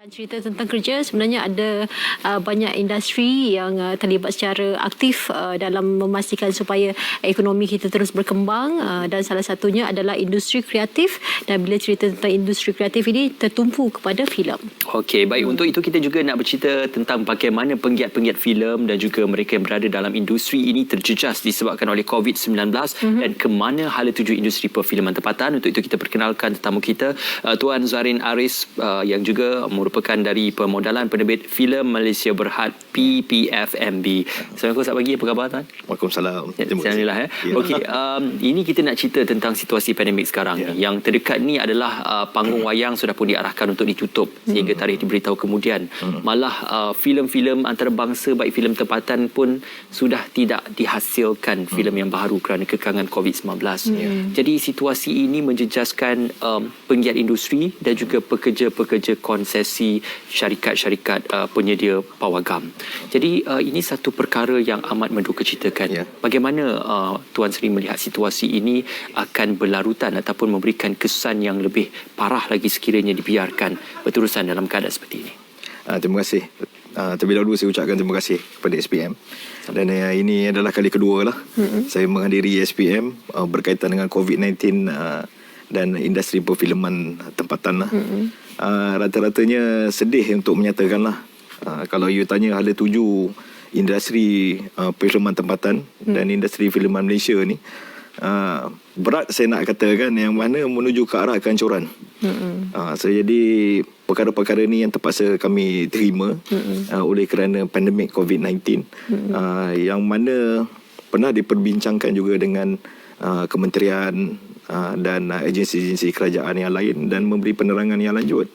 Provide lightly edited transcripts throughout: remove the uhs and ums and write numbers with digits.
Cerita tentang kerja, sebenarnya ada banyak industri yang terlibat secara aktif dalam memastikan supaya ekonomi kita terus berkembang, dan salah satunya adalah industri kreatif, dan bila cerita tentang industri kreatif ini tertumpu kepada filem. Okey, baik. Untuk itu kita juga nak bercerita tentang bagaimana penggiat-penggiat filem dan juga mereka yang berada dalam industri ini terjejas disebabkan oleh COVID-19 dan ke mana hala tuju industri perfilman tempatan. Untuk itu kita perkenalkan tetamu kita, Tuan Zarin Aris, yang juga merupakan dari Permodalan Penerbit Filem Malaysia Berhad PPFMB. Assalamualaikum, selamat pagi. Apa khabar, Tuan? Waalaikumsalam. Alhamdulillah. Okey, ini kita nak cerita tentang situasi pandemik sekarang. Yang terdekat ni adalah panggung wayang sudah pun diarahkan untuk ditutup sehingga tarikh diberitahu kemudian. Malah filem-filem antarabangsa baik filem tempatan pun sudah tidak dihasilkan filem yang baru kerana kekangan COVID-19. Jadi situasi ini menjejaskan penggiat industri dan juga pekerja-pekerja konsesi syarikat-syarikat penyedia pawagam. Jadi ini satu perkara yang amat mendukacitakan. Bagaimana Tuan Sri melihat situasi ini akan berlarutan ataupun memberikan kesan yang lebih parah lagi sekiranya dibiarkan berterusan dalam keadaan seperti ini? Terima kasih. Terlebih dahulu saya ucapkan terima kasih kepada SPM. Dan ini adalah kali kedua lah saya menghadiri SPM berkaitan dengan COVID-19 dan industri perfilman tempatan lah. Rata-ratanya sedih untuk menyatakan lah, kalau you tanya hala tuju industri perfilman tempatan dan industri filman Malaysia ni, berat saya nak katakan yang mana menuju ke arah kehancuran. So jadi perkara-perkara ni yang terpaksa kami terima oleh kerana pandemik COVID-19, yang mana pernah diperbincangkan juga dengan kementerian dan agensi-agensi kerajaan yang lain dan memberi penerangan yang lanjut.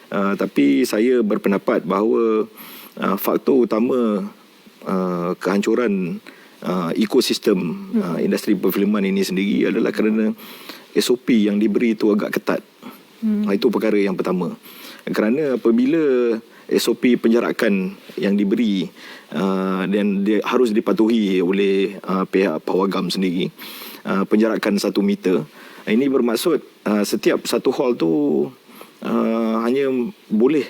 Tapi saya berpendapat bahawa faktor utama kehancuran ekosistem industri perfilman ini sendiri adalah kerana SOP yang diberi itu agak ketat. Itu perkara yang pertama. Kerana apabila SOP penjarakan yang diberi dan dia harus dipatuhi oleh pihak pawagam sendiri, penjarakan 1 meter, ini bermaksud setiap satu hall tu hanya boleh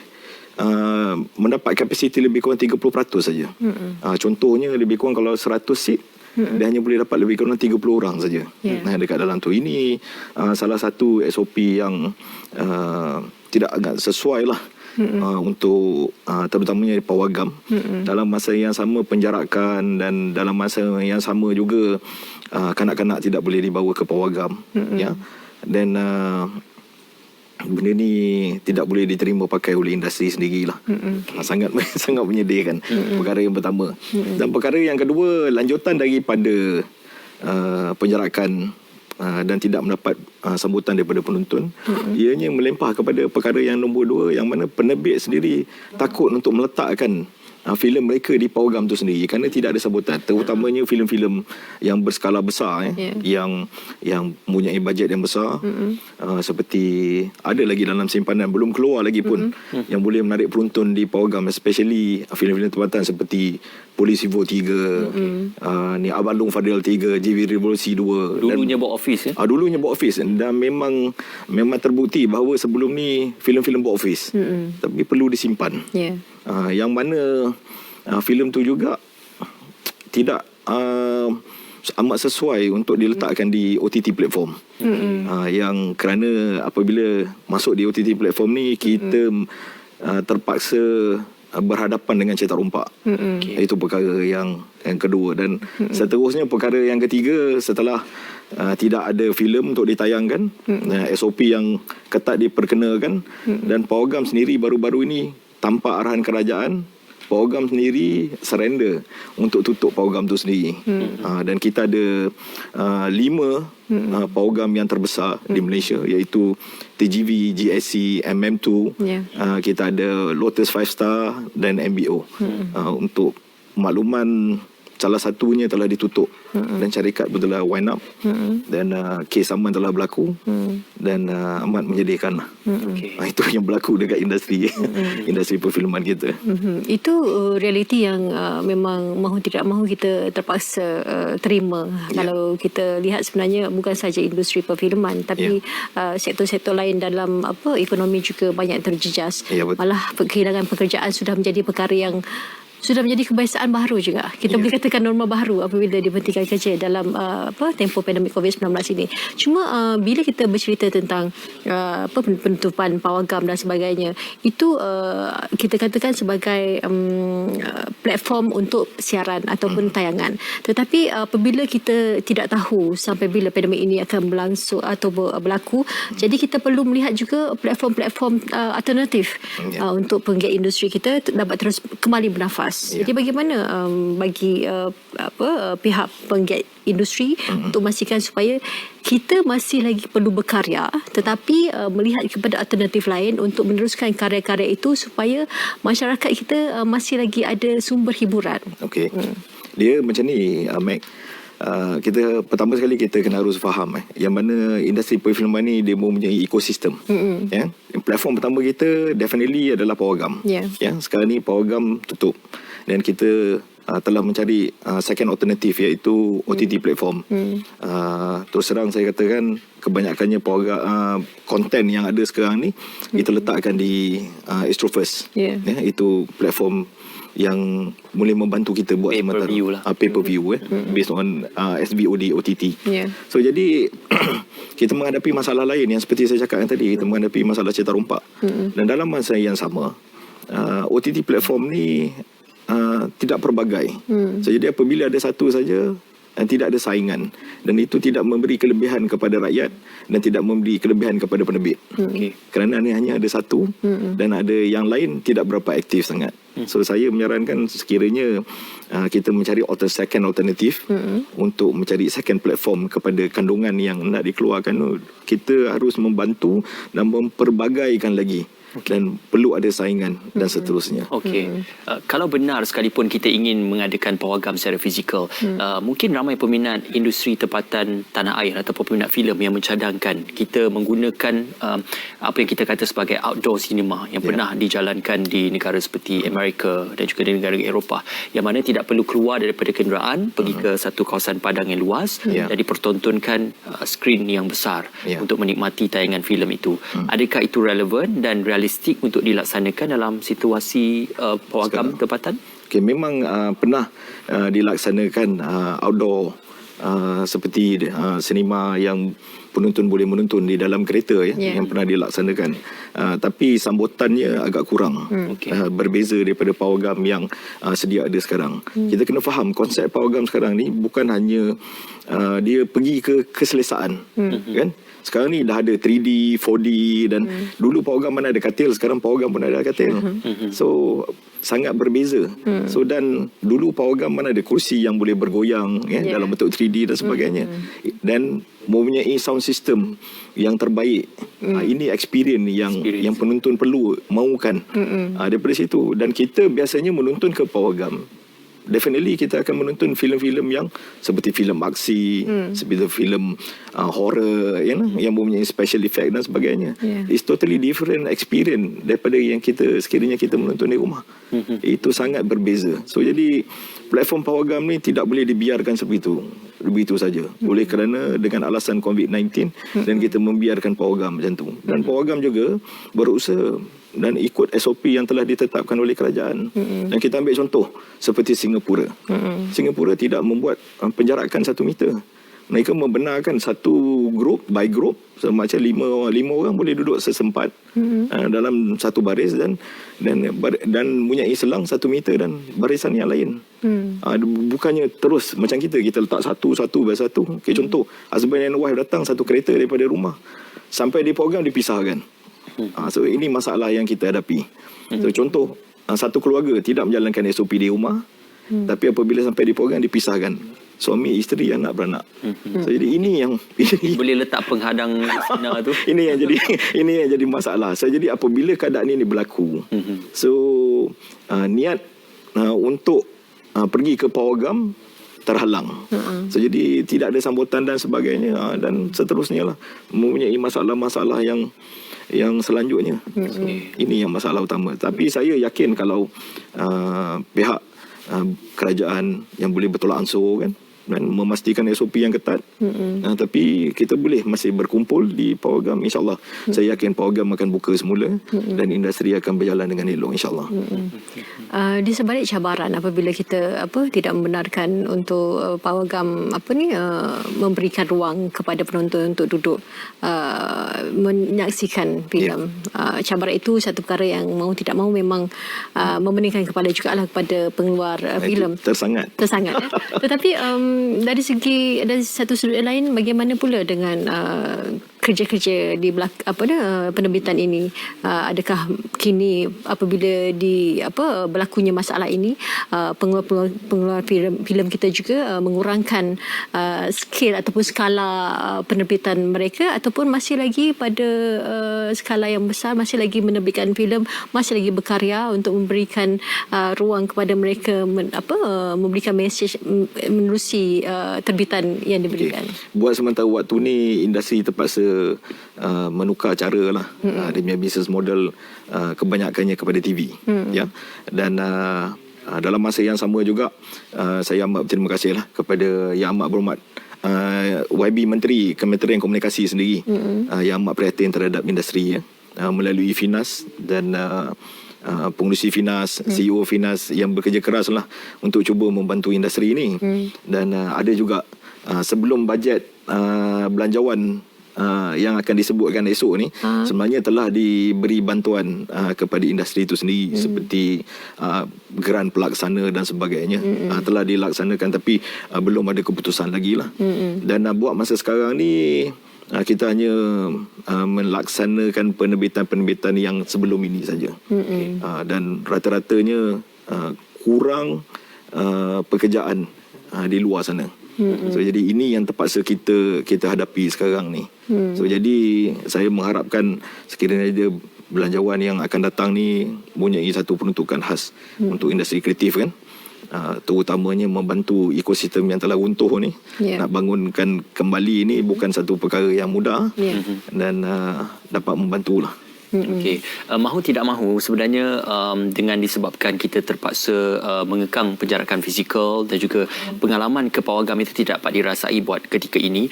mendapat kapasiti lebih kurang 30% saja. Contohnya lebih kurang kalau 100 seat, dia hanya boleh dapat lebih kurang 30 orang saja dekat dalam tu. Ini salah satu SOP yang tidak agak sesuai lah untuk terutamanya pawagam. Dalam masa yang sama penjarakan, dan dalam masa yang sama juga kanak-kanak tidak boleh dibawa ke pawagam. Dan benda ni tidak boleh diterima pakai oleh industri sendirilah. Sangat sangat menyedihkan. Perkara yang pertama. Dan perkara yang kedua, lanjutan daripada penjarakan dan tidak mendapat sambutan daripada penonton, ianya melempah kepada perkara yang nombor 2, yang mana penerbit sendiri takut untuk meletakkan filem mereka di pawagam tu sendiri kerana tidak ada sambutan, terutamanya filem-filem yang berskala besar, yang mempunyai bajet yang besar, seperti ada lagi dalam simpanan belum keluar lagi pun yang boleh menarik penonton di pawagam, especially filem-filem tempatan seperti Polis Evo 3, ni Abang Long Fadil 3, JV Revolusi 2. Dulunya box office dulunya box office, dan memang terbukti bahawa sebelum ni filem-filem box office, tapi perlu disimpan. Yang mana filem tu juga tidak amat sesuai untuk diletakkan di OTT platform. Yang kerana apabila masuk di OTT platform ni, kita terpaksa berhadapan dengan cetak rompak. Itu perkara yang kedua. Dan seterusnya perkara yang ketiga, setelah tidak ada filem untuk ditayangkan, SOP yang ketat diperkenakan, dan pawagam sendiri baru-baru ini tanpa arahan kerajaan, pawagam sendiri surrender untuk tutup pawagam tu sendiri. Dan kita ada 5 pawagam yang terbesar di Malaysia, iaitu TGV, GSC, MM2, kita ada Lotus 5 Star dan MBO. Untuk makluman salah satunya telah ditutup dan syarikat pun telah wind up dan kes aman telah berlaku dan amat menyedihkan lah. Itu yang berlaku dekat industri industri perfilman kita. Itu realiti yang memang mahu tidak mahu kita terpaksa terima. Kalau kita lihat sebenarnya bukan saja industri perfilman tapi sektor-sektor lain dalam ekonomi juga banyak terjejas. Malah kehilangan pekerjaan sudah menjadi perkara yang sudah menjadi kebiasaan baru juga. Kita boleh katakan norma baru apabila diberhentikan kerja dalam tempoh pandemik COVID-19 ini. Cuma bila kita bercerita tentang penutupan pawagam dan sebagainya, itu kita katakan sebagai platform untuk siaran ataupun tayangan. Tetapi apabila kita tidak tahu sampai bila pandemik ini akan berlangsung atau berlaku, jadi kita perlu melihat juga platform-platform alternatif untuk penggiat industri kita dapat terus kembali bernafas. Jadi bagaimana bagi pihak penggiat industri untuk memastikan supaya kita masih lagi perlu berkarya tetapi melihat kepada alternatif lain untuk meneruskan karya-karya itu supaya masyarakat kita masih lagi ada sumber hiburan. Okey. Dia macam ni, Mac. Kita pertama sekali kita kena harus faham yang mana industri perfilman ni dia mempunyai ekosistem. Platform pertama kita definitely adalah pawagam. Sekarang ni pawagam tutup dan kita telah mencari second alternative iaitu OTT platform. Terus terang saya katakan kebanyakannya konten yang ada sekarang ni kita letakkan di Astrofirst. Itu platform yang boleh membantu kita buat pay-per-view based on SVOD OTT. So jadi kita menghadapi masalah lain yang seperti saya cakap tadi, kita menghadapi masalah cetak rompak. Dan dalam masa yang sama OTT platform ni tidak pelbagai. So jadi apabila ada satu saja tidak ada saingan dan itu tidak memberi kelebihan kepada rakyat dan tidak memberi kelebihan kepada penerbit. Kerana ni hanya ada satu dan ada yang lain tidak berapa aktif sangat. So saya menyarankan sekiranya kita mencari second alternatif untuk mencari second platform kepada kandungan yang nak dikeluarkan, kita harus membantu dan memperbagaikan lagi. Dan perlu ada saingan dan seterusnya. Kalau benar sekalipun kita ingin mengadakan pawagam secara fizikal, mungkin ramai peminat industri tempatan tanah air ataupun peminat filem yang mencadangkan kita menggunakan apa yang kita kata sebagai outdoor cinema yang pernah dijalankan di negara seperti Amerika dan juga di negara Eropah, yang mana tidak perlu keluar daripada kenderaan pergi ke satu kawasan padang yang luas dan dipertontonkan skrin yang besar untuk menikmati tayangan filem itu. Adakah itu relevan dan realistik untuk dilaksanakan dalam situasi pawagam tempatan? Memang pernah dilaksanakan outdoor seperti sinema yang penonton boleh menonton di dalam kereta yang pernah dilaksanakan. Tapi sambutannya agak kurang. Berbeza daripada pawagam yang sedia ada sekarang. Kita kena faham konsep pawagam sekarang ni bukan hanya dia pergi ke keselesaan, kan? Sekarang ni dah ada 3D, 4D dan dulu pawagam mana ada katil, sekarang pawagam pun ada katil. So sangat berbeza. So dan dulu pawagam mana ada kursi yang boleh bergoyang dalam bentuk 3D dan sebagainya. Dan mempunyai sound system yang terbaik. Ini experience yang penonton perlu mahukan. Daripada situ dan kita biasanya menonton ke pawagam, definitely kita akan menonton filem-filem yang seperti filem aksi, seperti filem horror yang mempunyai special effect dan sebagainya. It's totally different experience daripada yang kita sekiranya kita menonton di rumah. Itu sangat berbeza. So jadi platform pawagam ni tidak boleh dibiarkan begitu saja. Oleh kerana dengan alasan COVID-19 dan kita membiarkan pawagam macam tu. Dan pawagam juga berusaha dan ikut SOP yang telah ditetapkan oleh kerajaan. Dan kita ambil contoh seperti Singapura. Singapura tidak membuat penjarakan 1 meter. Mereka membenarkan satu grup by group, macam lima orang boleh duduk sesempat dalam satu baris dan mempunyai selang 1 meter dan barisan yang lain. Bukannya terus macam kita letak satu by satu. Contoh, husband and wife datang satu kereta daripada rumah sampai di program dipisahkan. So ini masalah yang kita hadapi. So contoh, satu keluarga tidak menjalankan SOP di rumah, tapi apabila sampai di program dipisahkan suami, isteri, anak beranak. So jadi ini yang boleh letak penghadang sinar tu. ini yang jadi masalah. So jadi apabila keadaan ini berlaku, so niat untuk pergi ke pawagam terhalang. So, jadi tidak ada sambutan dan sebagainya, dan seterusnya lah, mempunyai masalah-masalah yang selanjutnya. So, ini yang masalah utama. Tapi saya yakin kalau pihak kerajaan yang boleh bertolak ansur kan, dan memastikan SOP yang ketat. Tapi kita boleh masih berkumpul di Pawagam, insyaAllah. Saya yakin Pawagam akan buka semula dan industri akan berjalan dengan elok, insyaAllah. Di sebalik cabaran apabila kita tidak membenarkan untuk Pawagam memberikan ruang kepada penonton untuk duduk menyaksikan filem. Cabaran itu satu perkara yang mau tidak mau memang memeningkan kepala jugalah kepada pengeluar filem. Tersangat. Tetapi dari satu sudut lain, bagaimana pula dengan kerja-kerja di penerbitan ini? Adakah kini apabila berlakunya masalah ini, pengeluar filem kita juga mengurangkan skala ataupun skala penerbitan mereka, ataupun masih lagi pada skala yang besar, masih lagi menerbitkan filem, masih lagi berkarya untuk memberikan ruang kepada mereka memberikan mesej menerusi terbitan yang diberikan. Buat sementara waktu ni, industri terpaksa menukar cara lah. Dia punya business model kebanyakannya kepada TV. Ya. Dan dalam masa yang sama juga, saya amat berterima kasih lah kepada Yang Amat Berhormat YB Menteri Kementerian Komunikasi sendiri, yang amat prihatin terhadap industri, melalui Finas dan pengurusi Finas, CEO Finas yang bekerja keras lah untuk cuba membantu industri ini. Dan ada juga sebelum bajet belanjawan yang akan disebutkan esok ni, sebenarnya telah diberi bantuan kepada industri itu sendiri, seperti geran pelaksana dan sebagainya. Telah dilaksanakan, tapi belum ada keputusan lagi lah. Dan buat masa sekarang ni, kita hanya melaksanakan penerbitan-penerbitan yang sebelum ini saja. Dan rata-ratanya kurang pekerjaan di luar sana. So, jadi ini yang terpaksa kita hadapi sekarang ni. So, jadi saya mengharapkan sekiranya ada belanjawan yang akan datang ni mempunyai satu peruntukan khas untuk industri kreatif kan. Terutamanya membantu ekosistem yang telah runtuh ni. Nak bangunkan kembali ni bukan satu perkara yang mudah. Dan dapat membantulah. Okey, mahu tidak mahu sebenarnya dengan disebabkan kita terpaksa mengekang penjarakan fizikal dan juga pengalaman ke Pawagam itu tidak dapat dirasai buat ketika ini,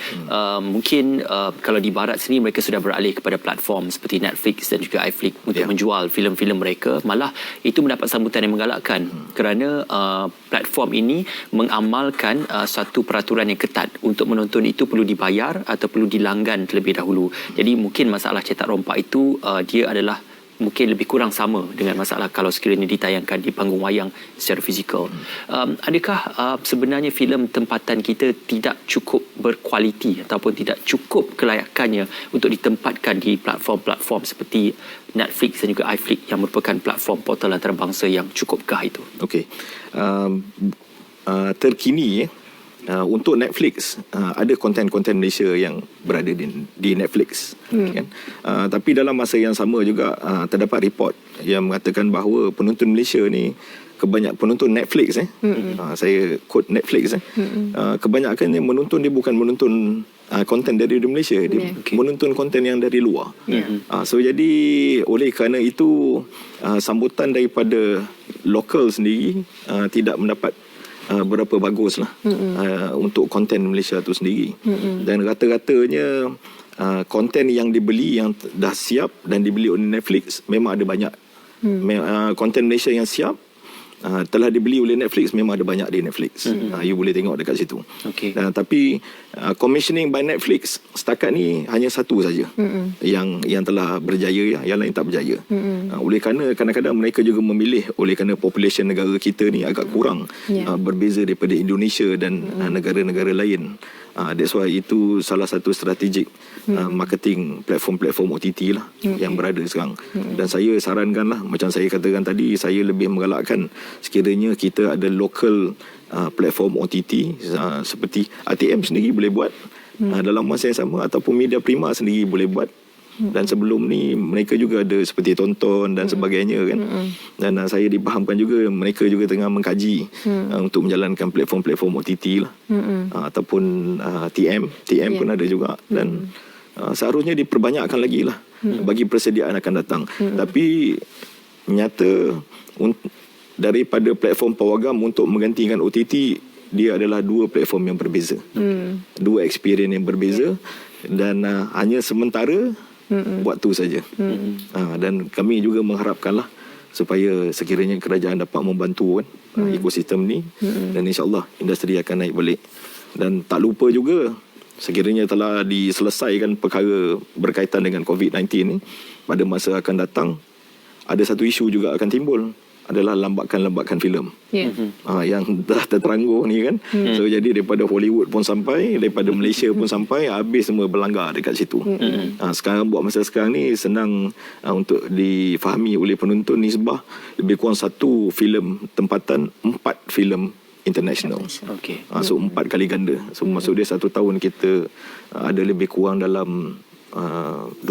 mungkin kalau di barat sini mereka sudah beralih kepada platform seperti Netflix dan juga iFlix untuk menjual filem-filem mereka. Malah itu mendapat sambutan yang menggalakkan kerana platform ini mengamalkan satu peraturan yang ketat untuk menonton itu perlu dibayar atau perlu dilanggan terlebih dahulu. Jadi mungkin masalah cetak rompak itu dia adalah mungkin lebih kurang sama dengan masalah kalau sekiranya ditayangkan di panggung wayang secara fizikal. Adakah sebenarnya filem tempatan kita tidak cukup berkualiti ataupun tidak cukup kelayakannya untuk ditempatkan di platform-platform seperti Netflix dan juga iFlix yang merupakan platform portal antarabangsa yang cukupkah itu? Okey. Terkini untuk Netflix, ada konten-konten Malaysia yang berada di Netflix. Kan? Tapi dalam masa yang sama juga terdapat report yang mengatakan bahawa penonton Malaysia ni, penonton Netflix, saya quote Netflix, kebanyakannya menonton, dia bukan menonton konten dari Malaysia, dia menonton konten yang dari luar. So jadi oleh kerana itu sambutan daripada lokal sendiri tidak mendapat berapa bagus lah untuk konten Malaysia tu sendiri. Dan rata-ratanya konten yang dibeli yang dah siap dan dibeli oleh Netflix memang ada banyak. Konten Malaysia yang siap telah dibeli oleh Netflix memang ada banyak di Netflix. You boleh tengok dekat situ. Tapi commissioning by Netflix setakat ni hanya satu saja yang telah berjaya, yang lain tak berjaya. Oleh kerana kadang-kadang mereka juga memilih oleh kerana population negara kita ni agak kurang, berbeza daripada Indonesia dan negara-negara lain. That's why itu salah satu strategik marketing platform-platform OTT lah yang berada sekarang. Dan saya sarankan lah, macam saya katakan tadi, saya lebih menggalakkan sekiranya kita ada local platform OTT seperti ATM sendiri boleh buat dalam masa yang sama, ataupun Media Prima sendiri boleh buat. Dan sebelum ni mereka juga ada seperti tonton dan sebagainya kan. Dan saya dipahamkan juga mereka juga tengah mengkaji untuk menjalankan platform-platform OTT lah. Ataupun TM pun ada juga. Dan seharusnya diperbanyakkan lagi lah bagi persediaan akan datang. Tapi nyata daripada platform Pawagam untuk menggantikan OTT, dia adalah dua platform yang berbeza. Dua experience yang berbeza. Dan hanya sementara waktu saja. Dan kami juga mengharapkanlah supaya sekiranya kerajaan dapat membantu kan ekosistem ni, dan insyaAllah industri akan naik balik. Dan tak lupa juga, sekiranya telah diselesaikan perkara berkaitan dengan COVID-19 ni, pada masa akan datang ada satu isu juga akan timbul, adalah lambakan-lambakan filem yang dah terterangguh ni kan. So jadi daripada Hollywood pun sampai, daripada Malaysia pun sampai, habis semua berlanggar dekat situ. Sekarang buat masa sekarang ni senang untuk difahami oleh penonton, nisbah lebih kurang satu filem tempatan 4 filem international. So 4 kali ganda. So maksud dia satu tahun kita ada lebih kurang dalam 200,000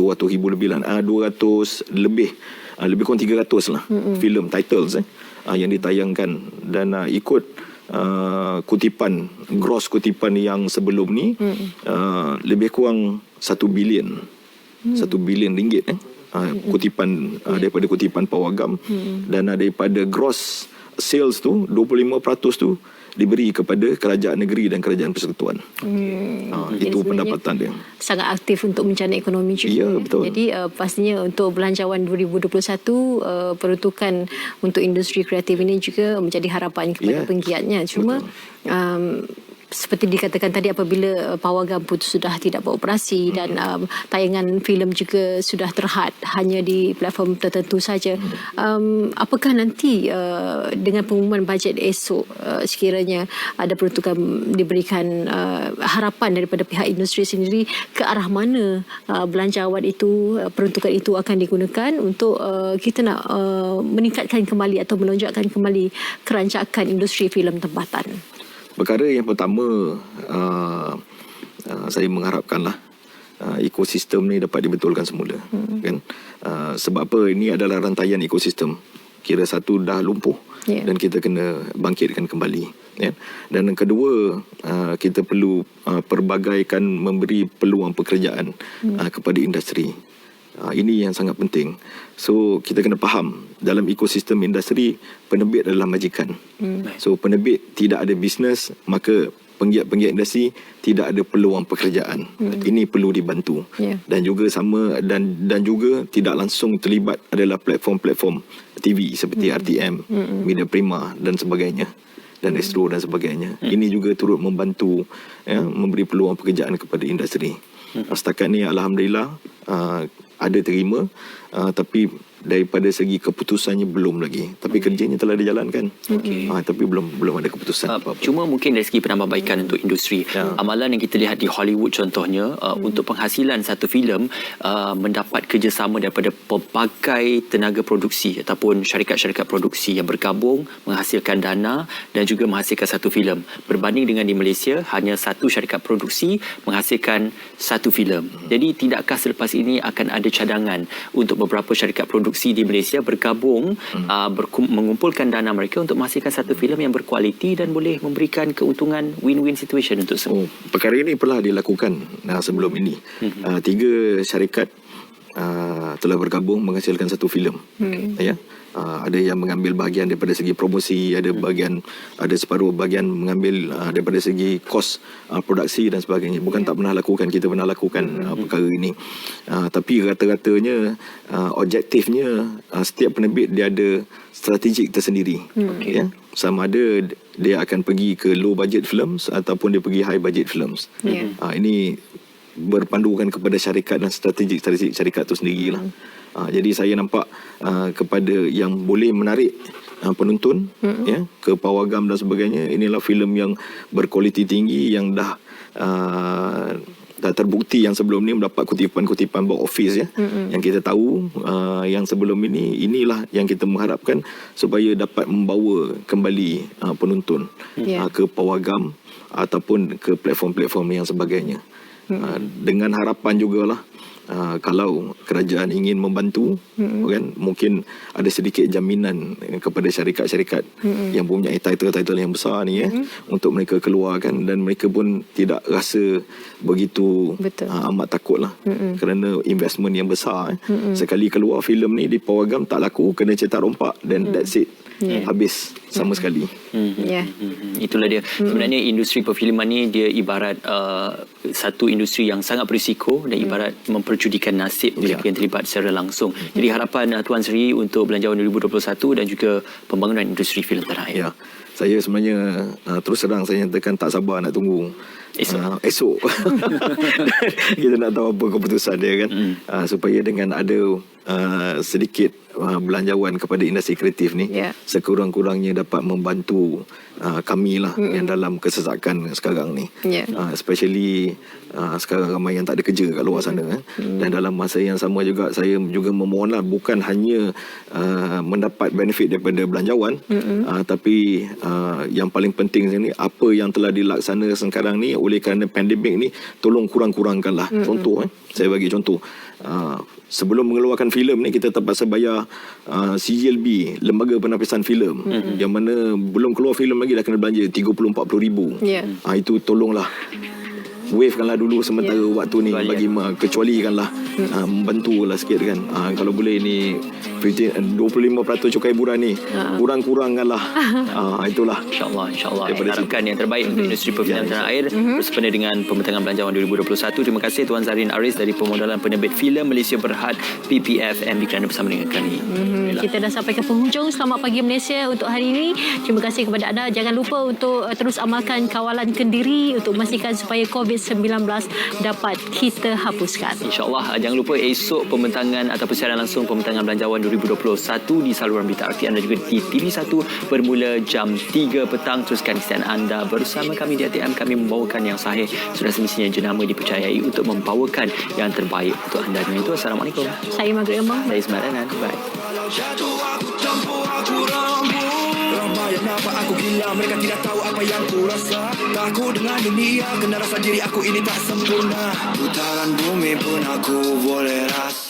lebih lah, 200 lebih, lebih kurang 300 lah filem titles yang ditayangkan. Dan ikut kutipan, gross kutipan yang sebelum ni, lebih kurang 1 bilion ringgit kutipan daripada kutipan Pawagam. Dan daripada gross sales tu 25% tu diberi kepada kerajaan negeri dan kerajaan persekutuan. Itu pendapatan dia. Sangat aktif untuk mencana ekonomi juga. Ya, betul. Jadi pastinya untuk belanjawan 2021, peruntukan untuk industri kreatif ini juga menjadi harapan kepada penggiatnya. Cuma seperti dikatakan tadi, apabila Pawagam pun sudah tidak beroperasi dan tayangan filem juga sudah terhad hanya di platform tertentu saja, apakah nanti dengan pengumuman bajet esok, sekiranya ada peruntukan diberikan, harapan daripada pihak industri sendiri ke arah mana belanjawan itu, peruntukan itu akan digunakan untuk kita nak meningkatkan kembali atau melonjakkan kembali kerancakan industri filem tempatan? Perkara yang pertama, saya mengharapkanlah ekosistem ni dapat dibetulkan semula. Kan? Sebab apa? Ini adalah rantaian ekosistem. Kira satu dah lumpuh dan kita kena bangkitkan kembali. Dan yang kedua, kita perlu perbagaikan memberi peluang pekerjaan kepada industri. Ini yang sangat penting. So kita kena faham, dalam ekosistem industri, penerbit adalah majikan. So penerbit tidak ada bisnes, maka penggiat-penggiat industri tidak ada peluang pekerjaan. Ini perlu dibantu. Dan juga sama, dan juga tidak langsung terlibat adalah platform-platform TV seperti RTM, Media Prima dan sebagainya, dan Astro dan sebagainya. Ini juga turut membantu, memberi peluang pekerjaan kepada industri. Setakat ni alhamdulillah ada terima, tapi daripada segi keputusannya belum lagi. Tapi kerjanya telah dijalankan. Tapi belum ada keputusan apa-apa. Cuma mungkin dari segi penambahbaikan untuk industri, amalan yang kita lihat di Hollywood contohnya, untuk penghasilan satu filem mendapat kerjasama daripada pelbagai tenaga produksi ataupun syarikat-syarikat produksi yang bergabung menghasilkan dana dan juga menghasilkan satu filem. Berbanding dengan di Malaysia, hanya satu syarikat produksi menghasilkan satu filem. Jadi tidakkah selepas ini akan ada cadangan untuk beberapa syarikat produksi di Malaysia bergabung, mengumpulkan dana mereka untuk menghasilkan satu filem yang berkualiti dan boleh memberikan keuntungan win-win situation untuk semua? Perkara ini pernah dilakukan sebelum ini. 3 syarikat telah bergabung menghasilkan satu filem. Ada yang mengambil bahagian daripada segi promosi, ada separuh bahagian mengambil daripada segi kos produksi dan sebagainya. Bukan tak pernah lakukan, kita pernah lakukan perkara ini. Tapi rata-ratanya objektifnya, setiap penerbit dia ada strategik tersendiri. Sama ada dia akan pergi ke low budget films ataupun dia pergi high budget films. Ini berpandukan kepada syarikat dan strategi syarikat itu sendirilah. Jadi saya nampak kepada yang boleh menarik penonton ke Pawagam dan sebagainya, inilah filem yang berkualiti tinggi, yang dah terbukti yang sebelum ni mendapat kutipan-kutipan box office yang kita tahu. Yang sebelum ini, inilah yang kita mengharapkan supaya dapat membawa kembali penonton ke Pawagam ataupun ke platform-platform yang sebagainya. Dengan harapan jugalah kalau kerajaan ingin membantu, kan, mungkin ada sedikit jaminan kepada syarikat-syarikat yang mempunyai title-title yang besar ni, untuk mereka keluarkan, dan mereka pun tidak rasa begitu amat takut lah, kerana investment yang besar. Sekali keluar filem ni di pawagam tak laku, kena cetak rompak, dan that's it. Habis sama sekali. Itulah dia. Sebenarnya industri perfilman ni dia ibarat satu industri yang sangat berisiko dan ibarat memperjudikan nasib mereka yang terlibat secara langsung. Jadi harapan Tuan Sri untuk Belanjawan 2021 dan juga pembangunan industri filem tanah air. Saya sebenarnya terus terang saya nyatakan tak sabar nak tunggu esok. Kita nak tahu apa keputusan dia, kan. Supaya dengan ada sedikit belanjawan kepada industri kreatif ni, sekurang-kurangnya dapat membantu kami lah yang dalam kesesakan sekarang ni. Especially sekarang ramai yang tak ada kerja kat luar sana, dan dalam masa yang sama juga saya juga memohonlah bukan hanya mendapat benefit daripada belanjawan, tapi yang paling penting ni, apa yang telah dilaksanakan sekarang ni oleh kerana pandemik ni, tolong kurang-kurangkanlah. Contoh, saya bagi contoh, sebelum mengeluarkan filem ni kita terpaksa bayar CGLB, Lembaga Penapisan Filem, yang mana belum keluar filem lagi dah kena belanja 30-40 ribu. Itu tolonglah wavekanlah dulu sementara waktu ni, bagi kecualikanlah, membantulah sikit, kan. Kalau boleh ni 25% cukai hiburan ni kurang-kurangkanlah. Itulah InsyaAllah kita harapkan yang terbaik untuk industri perfilman tanah air bersempena dengan pembentangan Belanjawan 2021. Terima kasih Tuan Zarin Aris dari Pemodalan Penerbit Filem Malaysia Berhad PPFM kerana bersama dengan kami. Kita dah sampai ke penghujung. Selamat pagi Malaysia untuk hari ini. Terima kasih kepada anda. Jangan lupa untuk terus amalkan kawalan kendiri untuk memastikan supaya COVID-19 dapat kita hapuskan. InsyaAllah. Jangan lupa esok pembentangan ataupun siaran langsung pembentangan Belanjawan 2021 di saluran berita RTM dan juga di TV1 bermula jam 3 petang. Teruskan kesian anda bersama kami di RTM. Kami membawakan yang sahih. Sudah semestinya jenama dipercayai untuk membawakan yang terbaik untuk anda. Dengan itu, Assalamualaikum. Saya Margaret Emang. Saya Ismail Renan. Bye. Ramai yang nampak aku gila, mereka tidak tahu apa yang ku rasa. Takut dengan dunia, kena rasa diri aku ini tak sempurna. Putaran bumi pun aku boleh rasa.